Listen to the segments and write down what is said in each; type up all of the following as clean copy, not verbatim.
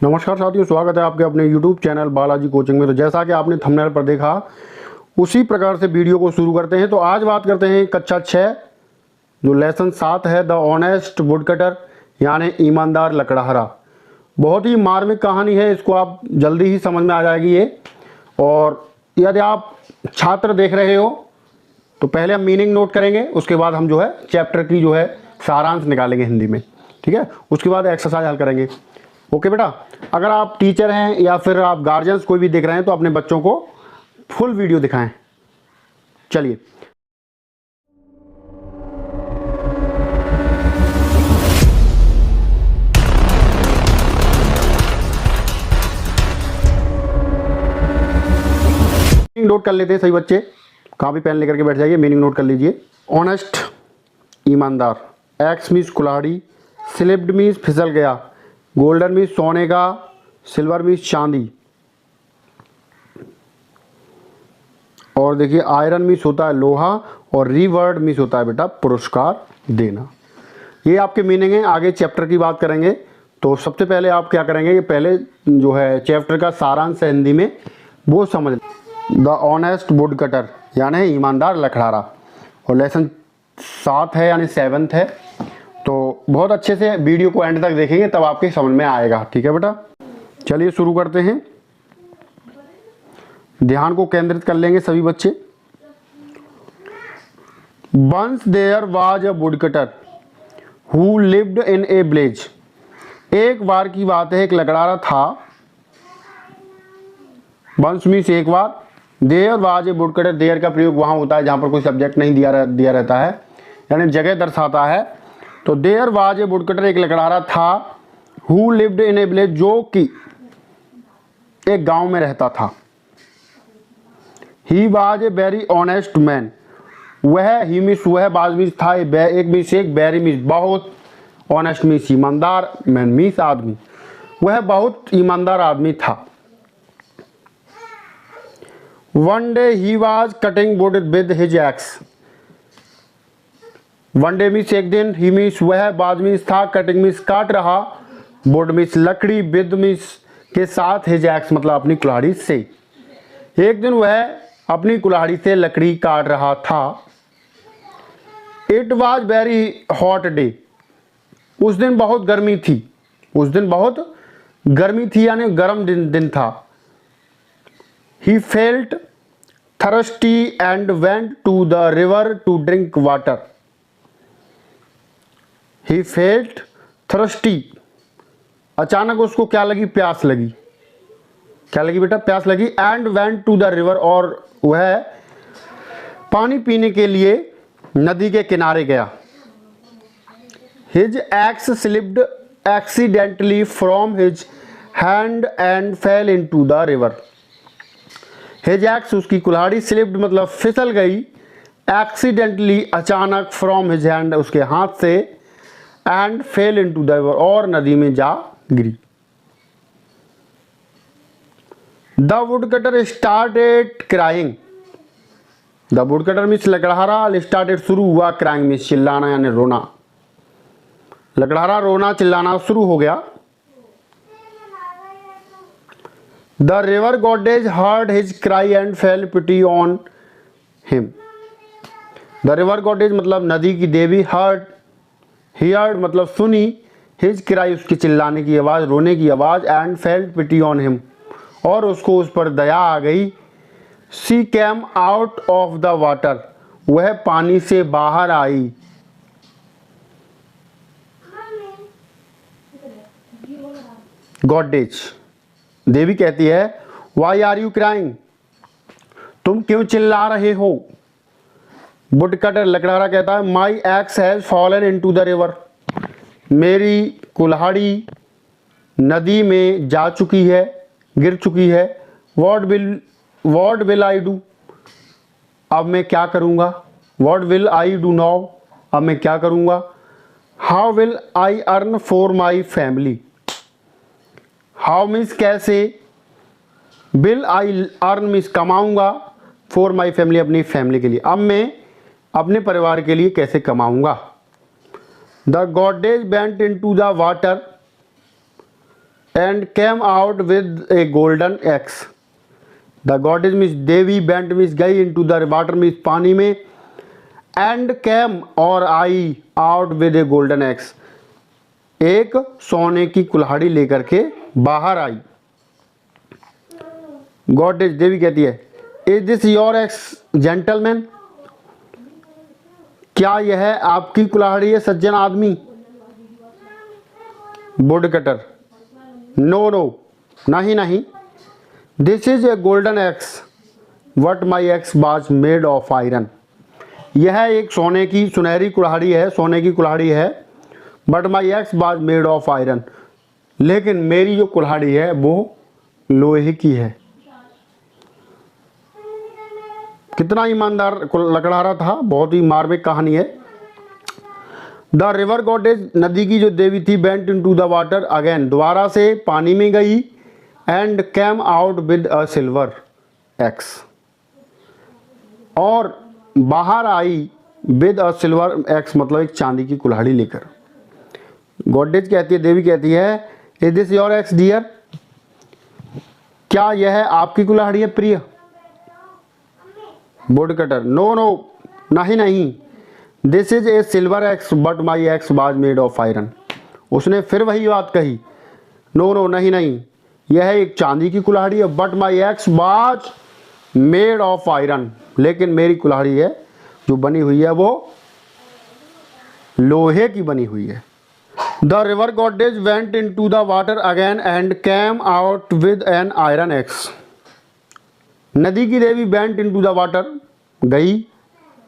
नमस्कार साथियों, स्वागत है आपके अपने YouTube चैनल बालाजी कोचिंग में। तो जैसा कि आपने थंबनेल पर देखा, उसी प्रकार से वीडियो को शुरू करते हैं। तो आज बात करते हैं कक्षा 6 जो लेसन 7 है, द ऑनेस्ट वुडकटर यानी ईमानदार लकड़हारा। बहुत ही मार्मिक कहानी है, इसको आप जल्दी ही समझ में आ जाएगी ये। और यदि आप छात्र देख रहे हो तो पहले हम मीनिंग नोट करेंगे, उसके बाद हम जो है चैप्टर की जो है सारांश निकालेंगे हिंदी में, ठीक है। उसके बाद एक्सरसाइज हल करेंगे। ओके बेटा, अगर आप टीचर हैं या फिर आप गार्जियंस कोई भी देख रहे हैं तो अपने बच्चों को फुल वीडियो दिखाएं। चलिए, नोट कर लेते हैं सही बच्चे, कॉपी पेन लेकर के बैठ जाइए, मीनिंग नोट कर लीजिए। ऑनेस्ट ईमानदार, एक्स मीन्स कुल्हाड़ी, स्लिप्ड मीन्स फिसल गया, गोल्डन मीन्स सोने का, सिल्वर मीन्स चांदी, और देखिए आयरन मीन्स होता है लोहा, और रिवर्ड मीन्स होता है बेटा पुरस्कार देना। ये आपके मीनिंग है। आगे चैप्टर की बात करेंगे। तो सबसे पहले आप क्या करेंगे, ये पहले जो है चैप्टर का सारांश है हिंदी में, वो समझ। द ऑनेस्ट वुड कटर यानी ईमानदार लकड़हारा, और लेसन 7 है यानी 7th है। तो बहुत अच्छे से वीडियो को एंड तक देखेंगे तब आपके समझ में आएगा, ठीक है बेटा। चलिए शुरू करते हैं। ध्यान को केंद्रित कर लेंगे सभी बच्चे। Once there was a woodcutter who lived in a village. एक बार की बात है, एक लकड़हारा था। वंस मीन्स एक बार, there was a woodcutter, there का प्रयोग वहां होता है जहां पर कोई सब्जेक्ट नहीं दिया रहता है, यानी जगह दर्शाता है। तो देयर वाज ए वुडकटर, एक लकड़हारा था। Who lived in a village, जो कि एक गांव में रहता था। He was a very honest man, वह, ही मीन्स वह, बाज मीन्स था, एक मीन्स एक, वेरी मीन्स बहुत, ऑनेस्ट मीन्स ईमानदार, मैन मीन्स आदमी, वह बहुत ईमानदार आदमी था। One day he was cutting wood with his x. One day means एक दिन, ही मीन्स वह, बाज मीन्स था, कटिंग मीन्स काट रहा, वुड मीन्स लकड़ी, विद मीन्स के साथ, हिज एक्स मतलब अपनी कुल्हाड़ी से। एक दिन वह अपनी कुल्हाड़ी से लकड़ी काट रहा था। It was very hot day, उस दिन बहुत गर्मी थी, उस दिन बहुत गर्मी थी यानी गर्म दिन था। He felt thirsty and went to the river to drink water. He felt thirsty, अचानक उसको क्या लगी, प्यास लगी। क्या लगी बेटा, प्यास लगी। And went to the river, और वह पानी पीने के लिए नदी के किनारे गया। His ex slipped accidentally from his hand and fell into the river. His ex, उसकी कुल्हाड़ी, स्लिप्ड मतलब फिसल गई, एक्सीडेंटली अचानक, फ्रॉम हिज हैंड उसके हाथ से, and fell into the river और नदी में जा गिरी। The woodcutter started crying, the woodcutter means लकड़हारा, स्टार्टेड शुरू हुआ, क्राइंग मीन्स चिल्लाना यानी रोना। लकड़हारा रोना चिल्लाना शुरू हो गया। The river goddess heard his cry and fell pity on him. The river goddess मतलब नदी की देवी, हर्ड, हियर्ड मतलब सुनी, हिज क्राई उसके चिल्लाने की आवाज़, रोने की आवाज़, and felt pity on him और उसको उस पर दया आ गई। She came out of the water, वह पानी से बाहर आई। गॉडेज देवी कहती है, वाई आर यू क्राइंग, तुम क्यों चिल्ला रहे हो। वुडकटर लकड़हारा कहता है, my axe has fallen into the river, मेरी कुल्हाड़ी नदी में जा चुकी है, गिर चुकी है। व्हाट विल आई डू, अब मैं क्या करूँगा। What will I do now, अब मैं क्या करूँगा। How will I earn for my family, how means कैसे, विल आई अर्न मीन्स कमाऊँगा, फॉर माई फैमिली अपनी फैमिली के लिए, अब मैं अपने परिवार के लिए कैसे कमाऊँगा। The goddess went into the water and came out with a golden axe. The goddess means देवी, बेंट मीन्स गई, इनटू द वाटर मीन्स पानी में, एंड केम और आई out with a golden axe, एक सोने की कुल्हाड़ी लेकर के बाहर आई। गॉडेज देवी कहती है, is this your x gentleman, क्या यह आपकी कुल्हाड़ी है सज्जन आदमी। वुड कटर, नो नो, नहीं नहीं, this is a golden x, what my x was made of iron, यह एक सोने की सुनहरी कुल्हाड़ी है, सोने की कुल्हाड़ी है, but my x was made of iron, लेकिन मेरी जो कुल्हाड़ी है वो लोहे की है। कितना ईमानदार लकड़हारा था, बहुत ही मार्मिक कहानी है। द रिवर गॉडेज, नदी की जो देवी थी, bent into the water again, दोबारा से पानी में गई, and came out with a silver axe, और बाहर आई विद अ सिल्वर एक्स, मतलब एक चांदी की कुल्हाड़ी लेकर। गॉडेज कहती है, देवी कहती है, is this your axe dear, क्या यह आपकी कुल्हाड़ी है प्रिय। वुड कटर, नो नो, नहीं नहीं, this is a silver x but my x was made of iron, उसने फिर वही बात कही, नो नो, नहीं नहीं, यह एक चांदी की कुल्हाड़ी है, but my x was made of iron, लेकिन मेरी कुल्हाड़ी है जो बनी हुई है वो लोहे की बनी हुई है। The river goddess went into the water again and came out with an iron axe, नदी की देवी went into the water, गई,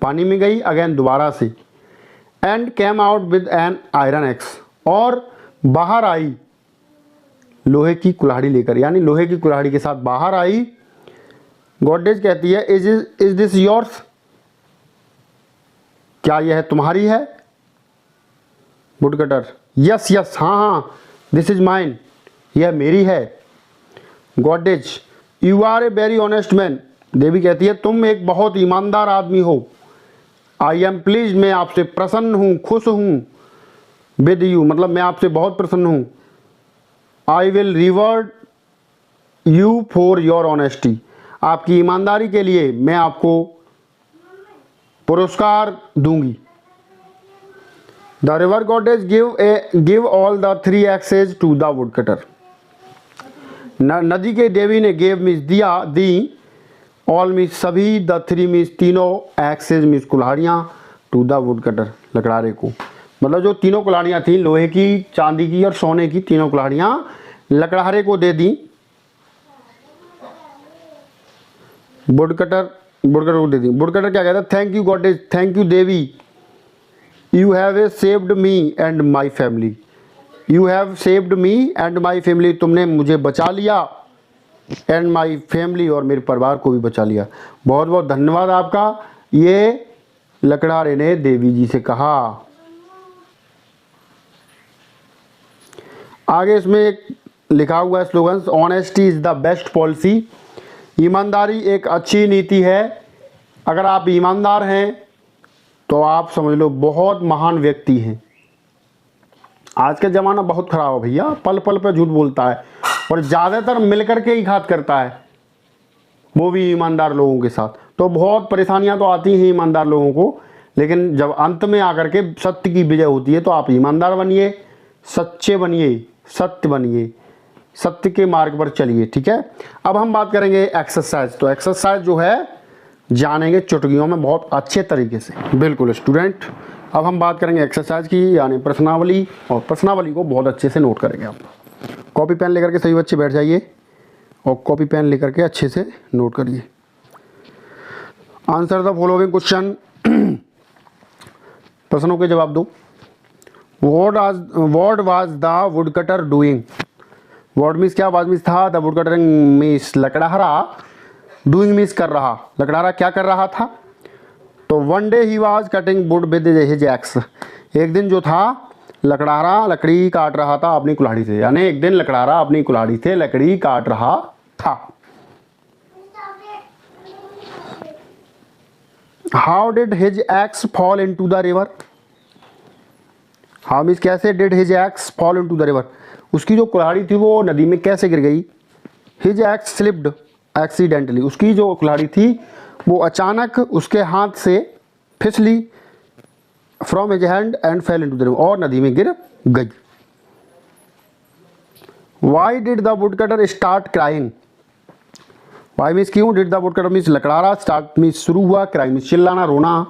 पानी में गई, अगेन दोबारा से, and came out with an iron axe, और बाहर आई लोहे की कुल्हाड़ी लेकर, यानी लोहे की कुल्हाड़ी के साथ बाहर आई। गॉडेज कहती है, इज दिस योर्स, क्या यह तुम्हारी है। वुडकटर, यस यस, हाँ हाँ, दिस इज माइन, यह मेरी है। Goddess, you are a very honest man, देवी कहती है, तुम एक बहुत ईमानदार आदमी हो। आई एम प्लीज, मैं आपसे प्रसन्न हूँ, खुश हूँ। विद यू, मतलब मैं आपसे बहुत प्रसन्न हूँ। I will reward you for your honesty, आपकी ईमानदारी के लिए मैं आपको पुरस्कार दूंगी। The river goddess give all the 3 axes to the woodcutter, नदी के देवी ने गिव मीन्स दिया, दी, ऑल मीन्स सभी, द 3 मीन्स तीनों, एक्सेज मीन्स कुल्हाड़ियाँ, टू द वुडकटर लकड़ारे को, मतलब जो तीनों कुल्हाड़ियाँ थी, लोहे की, चांदी की और सोने की, तीनों कुल्हाड़ियाँ लकड़हारे को दे दी। वुडकटर को दे दी। वुडकटर क्या कहता है, thank you goddess, thank you Devi, you have saved me and my family, you have saved me and my family, तुमने मुझे बचा लिया, एंड माई फैमिली, और मेरे परिवार को भी बचा लिया, बहुत बहुत धन्यवाद आपका, ये लकड़हारे ने देवी जी से कहा। आगे इसमें एक लिखा हुआ है slogan, honesty is the best policy, ईमानदारी एक अच्छी नीति है। अगर आप ईमानदार हैं तो आप समझ लो बहुत महान व्यक्ति हैं। आज का ज़माना बहुत ख़राब है भैया, पल पल पर झूठ बोलता है, और ज़्यादातर मिलकर के ही घात करता है, वो भी ईमानदार लोगों के साथ। तो बहुत परेशानियां तो आती हैं ईमानदार लोगों को, लेकिन जब अंत में आकर के सत्य की विजय होती है तो आप ईमानदार बनिए, सच्चे बनिए, सत्य बनिए, सत्य के मार्ग पर चलिए। ठीक है, अब हम बात करेंगे एक्सरसाइज। तो एक्सरसाइज जो है जानेंगे चुटकियों में बहुत अच्छे तरीके से। बिल्कुल स्टूडेंट, अब हम बात करेंगे एक्सरसाइज की, यानी प्रश्नावली, और प्रश्नावली को बहुत अच्छे से नोट करेंगे। आप कॉपी पेन लेकर के सभी बच्चे बैठ जाइए और कॉपी पेन लेकर के अच्छे से नोट करिए। आंसर द फॉलोइंग क्वेश्चन, प्रश्नों के जवाब दो। What was the woodcutter doing, what means क्या, वाज मीन्स था, द वुडकटर मीन्स लकड़हारा, डूइंग मीन्स कर रहा, लकड़हारा क्या कर रहा था। तो one day he was cutting wood with his axe, एक दिन जो था लकड़हारा लकड़ी काट रहा था अपनी कुल्हाड़ी से, यानी एक दिन लकड़हारा अपनी कुल्हाड़ी से लकड़ी काट रहा था। How did his axe fall into the river, how means कैसे, did his axe fall into the river, उसकी जो कुल्हाड़ी थी वो नदी में कैसे गिर गई। हिज एक्स स्लिप्ड एक्सीडेंटली, उसकी जो कुल्हाड़ी थी वो अचानक उसके हाथ से फिसली from his hand and fell into the river, और नदी में गिर गई। Why did the woodcutter start crying. Why means क्यों, डिड द वुडकटर मीन्स लकड़ारा, स्टार्ट मीन्स शुरू हुआ, क्राइंग मीन्स चिल्लाना रोना,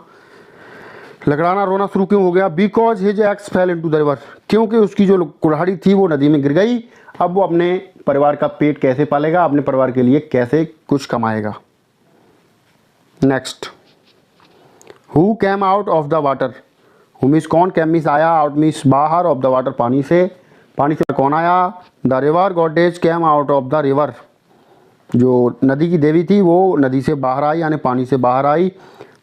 लकड़ाना रोना शुरू क्यों हो गया। Because his ex fail into the river, क्योंकि उसकी जो कुल्हाड़ी थी वो नदी में गिर गई। अब वो अपने परिवार का पेट कैसे पालेगा, अपने परिवार के लिए कैसे कुछ कमाएगा। Next, who came out of the water. Who means कौन, कैम मीन्स आया, आउट मीन्स बाहर, ऑफ द वाटर पानी से, पानी से कौन आया। The river goddess came out of the river, जो नदी की देवी थी वो नदी से बाहर आई, यानी पानी से बाहर आई।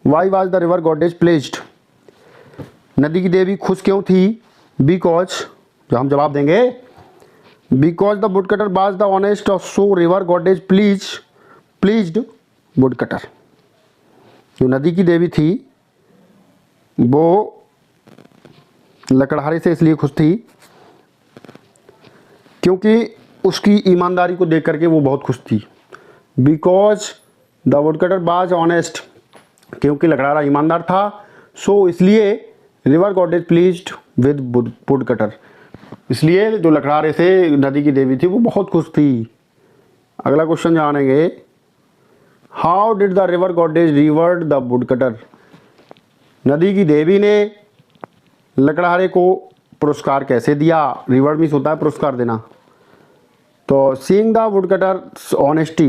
Why was the river goddess pleased, नदी की देवी खुश क्यों थी। बिकॉज, जो हम जवाब देंगे, because the woodcutter was the honest of so river goddess pleased woodcutter, जो नदी की देवी थी वो लकड़हारे से इसलिए खुश थी क्योंकि उसकी ईमानदारी को देख करके वो बहुत खुश थी। Because the woodcutter was honest, क्योंकि लकड़हारा ईमानदार था, सो इसलिए river goddess pleased with woodcutter, इसलिए जो लकड़हारे से नदी की देवी थी वो बहुत खुश थी। अगला क्वेश्चन जानेंगे, how did the river goddess revered the woodcutter. नदी की देवी ने लकड़हारे को पुरस्कार कैसे दिया। रिवर्ड मीन्स होता है पुरस्कार देना। तो सीइंग द वुडकटर्स ऑनेस्टी,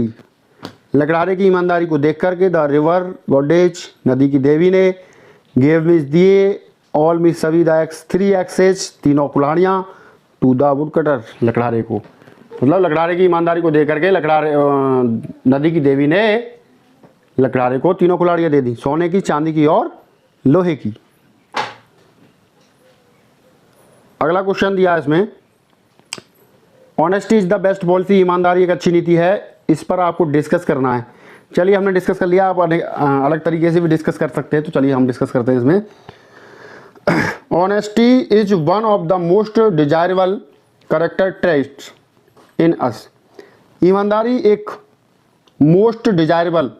लकड़हारे की ईमानदारी को देख करके द रिवर गॉडेज, नदी की देवी ने, गेव मीन्स दिए, ऑल मीन्स सभी, द एक्स 3 एक्सेस, तीनों कुल्हाड़ियाँ, टू द वुडकटर, लकड़हारे को। मतलब लकड़हारे की ईमानदारी को देख करके लकड़हारे नदी की देवी ने लकड़हारे को तीनों कुल्हाड़ियाँ दे दी, सोने की, चांदी की और लोहे की। अगला क्वेश्चन दिया है इसमें, honesty is the best policy, ईमानदारी एक अच्छी नीति है, इस पर आपको डिस्कस करना है। चलिए हमने डिस्कस कर लिया, आप अलग तरीके से भी डिस्कस कर सकते हैं, तो चलिए हम डिस्कस करते हैं इसमें। Honesty is one of the most desirable character traits in us. ईमानदारी एक मोस्ट डिजायरेबल,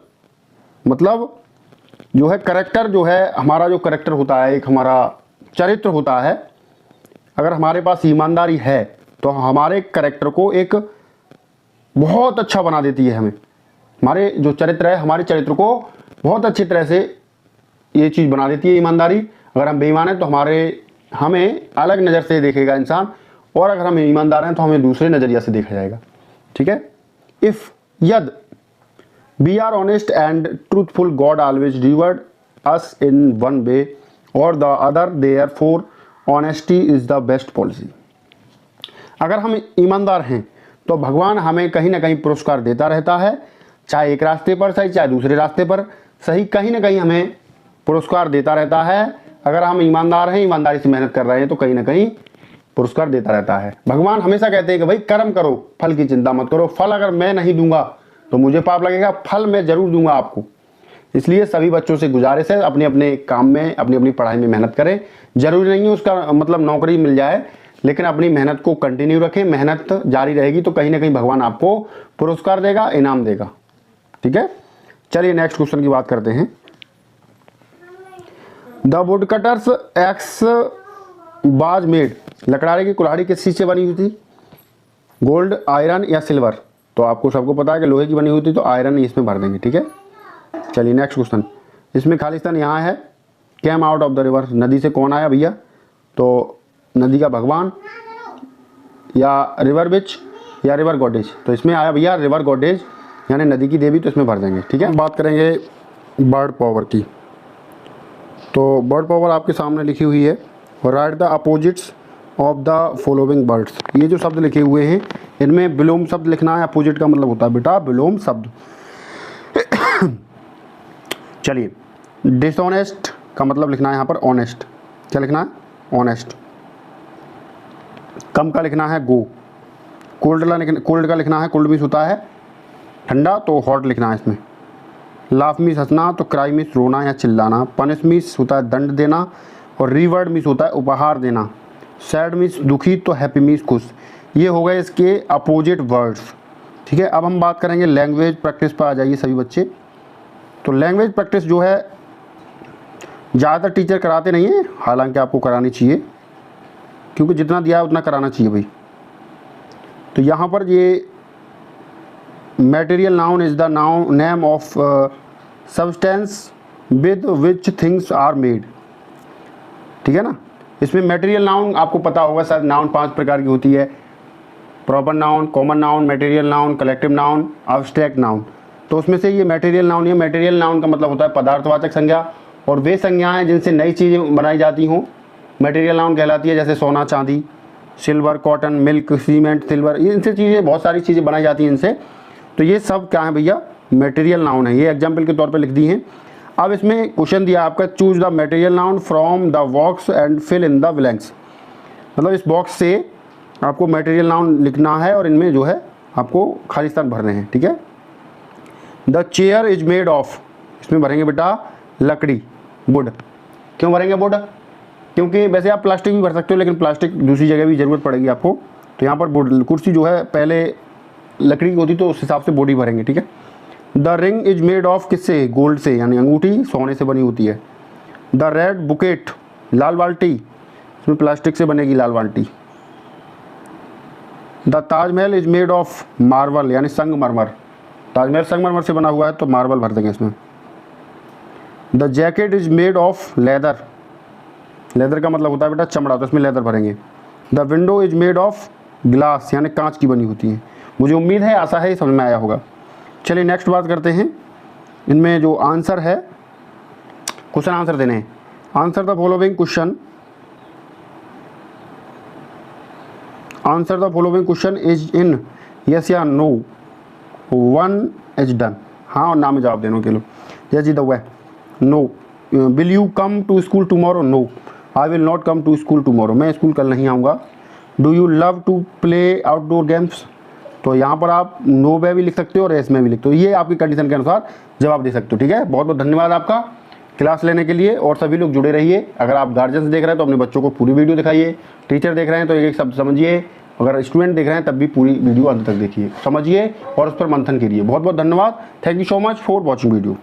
मतलब जो है करेक्टर, जो है हमारा जो करेक्टर होता है, एक हमारा चरित्र होता है, अगर हमारे पास ईमानदारी है तो हमारे करेक्टर को एक बहुत अच्छा बना देती है। हमें हमारे जो चरित्र है, हमारे चरित्र को बहुत अच्छी तरह से ये चीज़ बना देती है ईमानदारी। अगर हम बेईमान हैं तो हमें अलग नज़र से देखेगा इंसान, और अगर हम ईमानदार हैं तो हमें दूसरे नज़रिया से देखा जाएगा। ठीक है, इफ़ यद we are honest and truthful, God always reward us in one way or the other, therefore honesty is the best policy. अगर हम ईमानदार हैं तो भगवान हमें कहीं ना कहीं पुरस्कार देता रहता है, चाहे एक रास्ते पर सही, चाहे दूसरे रास्ते पर सही, कहीं ना कहीं हमें पुरस्कार देता रहता है। अगर हम ईमानदार हैं, ईमानदारी से मेहनत कर रहे हैं, तो कहीं ना कहीं पुरस्कार देता रहता है। भगवान हमेशा कहते हैं कि भाई कर्म करो, फल की चिंता मत करो, फल अगर मैं नहीं दूंगा तो मुझे पाप लगेगा, फल मैं जरूर दूंगा आपको। इसलिए सभी बच्चों से गुजारिश है, अपने अपने काम में, अपनी अपनी पढ़ाई में मेहनत करें। जरूरी नहीं है उसका मतलब नौकरी मिल जाए, लेकिन अपनी मेहनत को कंटिन्यू रखें, मेहनत जारी रहेगी तो कहीं ना कहीं भगवान आपको पुरस्कार देगा, इनाम देगा। ठीक है, चलिए नेक्स्ट क्वेश्चन की बात करते हैं। द वुडकटर्स एक्स वाज मेड, लकड़हारे की कुल्हाड़ी किस चीज से बनी हुई थी, गोल्ड, आयरन या सिल्वर। तो आपको सबको पता है कि लोहे की बनी हुई थी, तो आयरन इसमें भर देंगे। ठीक है, चलिए नेक्स्ट क्वेश्चन। इसमें खालिस्तान यहाँ है, came out of the river, नदी से कौन आया भैया, तो नदी का भगवान या रिवर बिच या रिवर गॉडेज। तो इसमें आया भैया रिवर गॉडेज, यानी नदी की देवी, तो इसमें भर देंगे। ठीक है, बात करेंगे बर्ड पावर की। तो बर्ड पावर आपके सामने लिखी हुई है, right the opposites of the following birds. ये जो शब्द लिखे हुए हैं इनमें विलोम शब्द लिखना है। अपोजिट का मतलब होता है बेटा विलोम शब्द। चलिए, डिसऑनेस्ट का मतलब लिखना है यहाँ पर ऑनेस्ट। क्या लिखना है, ऑनेस्ट। कम का लिखना है गो। कोल्ड का लिखना है, कोल्ड मीन्स होता है ठंडा, तो हॉट लिखना है इसमें। लाफ मीन्स हंसना, तो क्राई मीन्स रोना या चिल्लाना। पनिश मीन्स होता है दंड देना, और रिवर्ड मीन्स होता है उपहार देना। सैड मीन्स दुखी, तो हैप्पी मीन्स खुश। ये हो गए इसके अपोजिट वर्ड्स। ठीक है, अब हम बात करेंगे लैंग्वेज प्रैक्टिस पर। आ जाइए सभी बच्चे। तो लैंग्वेज प्रैक्टिस जो है ज़्यादातर टीचर कराते नहीं हैं, हालांकि आपको करानी चाहिए, क्योंकि जितना दिया है उतना कराना चाहिए भाई। तो यहाँ पर ये material noun is the noun name of substance with which things are made. ठीक है ना, इसमें मटेरियल नाउन आपको पता होगा शायद, नाउन 5 प्रकार की होती है। Proper noun, common noun, material noun, collective noun, abstract noun. तो उसमें से ये मटेरियल नाउन है। मटेरियल नाउन का मतलब होता है पदार्थवाचक संज्ञा, और वे संज्ञाएं जिनसे नई चीज़ें बनाई जाती हों मटेरियल नाउन कहलाती है। जैसे सोना, चांदी, silver, cotton, milk, cement, silver, ये इनसे चीज़ें, बहुत सारी चीज़ें बनाई जाती हैं इनसे। तो ये सब क्या है भैया, मटेरियल नाउन है। ये एग्जाम्पल के तौर पर लिख दी हैं। अब इसमें क्वेश्चन दिया आपका, choose the material noun from the box and fill in the blanks. मतलब इस बॉक्स से आपको मटेरियल नाउन लिखना है और इनमें जो है आपको खाली स्थान भरने हैं। ठीक है, the chair is made of, इसमें भरेंगे बेटा लकड़ी, वुड। क्यों भरेंगे वुड? क्योंकि वैसे आप प्लास्टिक भी भर सकते हो, लेकिन प्लास्टिक दूसरी जगह भी ज़रूरत पड़ेगी आपको, तो यहाँ पर वुड। कुर्सी जो है पहले लकड़ी की होती, तो उस हिसाब से वुड ही भरेंगे। ठीक है, the ring is made of, किससे? गोल्ड से, यानी अंगूठी सोने से बनी होती है। द रेड बुकेट, लाल बाल्टी, इसमें प्लास्टिक से बनेगी लाल बाल्टी। The Taj Mahal is made of marble, यानी संगमरमर। ताजमहल संगमरमर से बना हुआ है, तो मार्बल भर देंगे इसमें। The jacket is made of leather, leather का मतलब होता है बेटा चमड़ा, तो इसमें लेदर भरेंगे। The window is made of glass, यानी कांच की बनी होती है। मुझे उम्मीद है, आशा है समझ में आया होगा। चलिए नेक्स्ट बात करते हैं। इनमें जो आंसर है, क्वेश्चन आंसर देने हैं। Answer the following question, answer the following question is in yes या नो, वन इज डन। हाँ और ना में जवाब देना के लो। यस जी the way, no. Will you come to school tomorrow? No, I will not come to school tomorrow, मैं स्कूल कल नहीं आऊँगा। Do you love to play outdoor games? तो यहाँ पर आप नो में भी लिख सकते हो और एस में भी लिखते हो, ये आपकी कंडीशन के अनुसार जवाब दे सकते हो। ठीक है, बहुत बहुत धन्यवाद आपका क्लास लेने के लिए, और सभी लोग जुड़े रहिए। अगर आप गार्जियंस देख रहे हैं तो अपने बच्चों को पूरी वीडियो दिखाइए, टीचर देख रहे हैं तो एक एक शब्द समझिए, अगर स्टूडेंट देख रहे हैं तब भी पूरी वीडियो अंत तक देखिए, समझिए और उस पर मंथन करिए। बहुत बहुत धन्यवाद। Thank you so much for watching video.